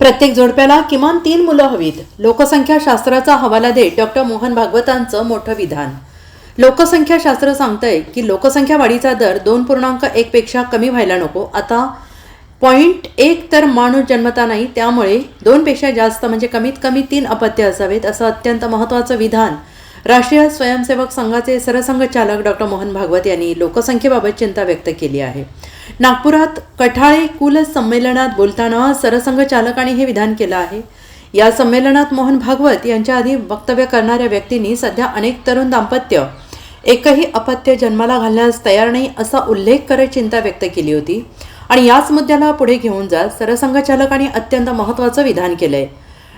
प्रत्येक जोडप्याला किमान 3 मुलं हवीत. लोकसंख्या शास्त्राचा हवाला देत डॉक्टर मोहन भागवतांचं मोठं विधान. लोकसंख्या शास्त्र सांगतंय की लोकसंख्या वाढीचा दर 2.1 पेक्षा कमी व्हायला नको. आता 0.1 तर माणूस जन्मता नाही, त्यामुळे 2 पेक्षा जास्त म्हणजे कमीत कमी 3 अपत्य असावेत, असं अत्यंत महत्त्वाचं विधान राष्ट्रीय स्वयंसेवक संघाचे सरसंघचालक डॉक्टर मोहन भागवत यांनी लोकसंख्येबाबत चिंता व्यक्त केली आहे. नागपुरात कठाळे कुल संमेलनात बोलताना सरसंघचालकांनी हे विधान केलं आहे. या संमेलनात मोहन भागवत यांच्या आधी वक्तव्य करणाऱ्या व्यक्तींनी सध्या अनेक तरुण दाम्पत्य एकही अपत्य जन्माला घालण्यास तयार नाही असा उल्लेख करत चिंता व्यक्त केली होती. आणि याच मुद्द्याला पुढे घेऊन जात सरसंघचालकांनी अत्यंत महत्त्वाचं विधान केलंय.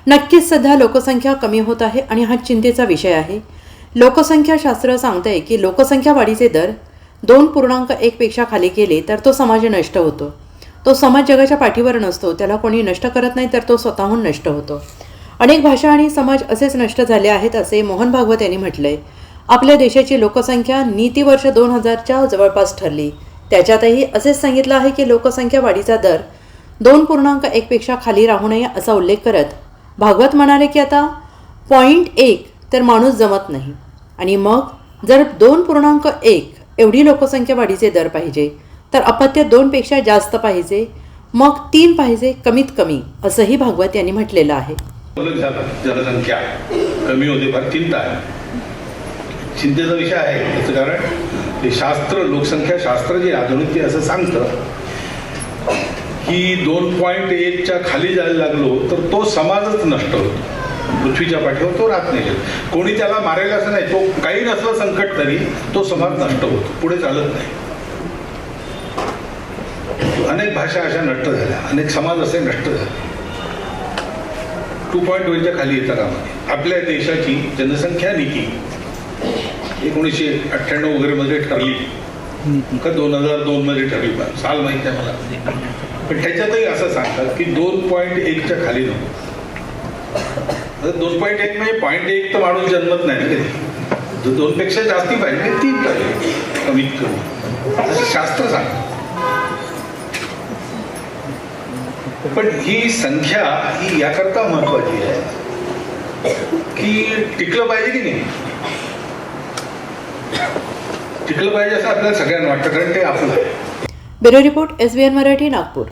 नक्कीच सध्या लोकसंख्या कमी होत आहे आणि हा चिंतेचा विषय आहे. लोकसंख्या शास्त्र सांगतंय की लोकसंख्या वाढीचे दर 2.1 पेक्षा खाली गेले तर तो समाज नष्ट होतो. तो समाज जगाच्या पाठीवर नसतो, त्याला कोणी नष्ट करत नाही तर तो स्वतःहून नष्ट होतो. अनेक भाषा आणि समाज असेच नष्ट झाले आहेत असे मोहन भागवत यांनी म्हटलंय. आपल्या देशाची लोकसंख्या नीतिवर्ष 2000च्या जवळपास ठरली. त्याच्यातही असेच सांगितलं आहे की लोकसंख्या वाढीचा दर 2.1 पेक्षा खाली राहू नये असा उल्लेख करत भागवत म्हणाले की आता 0.1 तर माणूस जमत नाही, आणि मग जर 2.1 एवढी लोकसंख्या वाढीचे दर पाहिजे तर अपत्य 2 पेक्षा जास्त पाहिजे, मग 3 पाहिजे कमीत कमी, असंही भागवत यांनी म्हटलेलं आहे. जनसंख्या कमी होते फार चिंता आहे. चिंतेचा विषय आहे याचं कारण ते शास्त्र, लोकसंख्या शास्त्र जे आधुनिक ते असं सांगतं की 2.1च्या खाली जायला लागलो तर तो समाजच नष्ट होतो. पृथ्वीच्या पाठीवर तो राहत नाही. कोणी त्याला मारेल असं नाही, तो काही नसलं संकट तरी तो समाज नष्ट होतो, पुढे चालत नाही. अनेक भाषा अशा नष्ट झाल्या, अनेक समाज असे नष्ट झाले. 2.1च्या खाली येतात कामा. आपल्या देशाची जनसंख्या नीती 1998 वगैरे मध्ये ठरली का 2002 मध्ये ठरली, साल माहिती आहे मला, पण त्याच्यातही असं सांगतात की 2.1च्या खाली नको. 2.1 म्हणजे 0.1 तर माणूस जन्मत नाही ना कधी. 2 पेक्षा जास्ती पाहिजे, 3 पाहिजे कमीत कमी, असं शास्त्र सांगतं. पण ही संख्या ही याकरता महत्वाची आहे की टिकलं पाहिजे की नाही, टिकलं पाहिजे असं आपल्याला सगळ्यांना वाटतं, कारण ते आपलं आहे. Bureau report, SBN Marathi, Nagpur.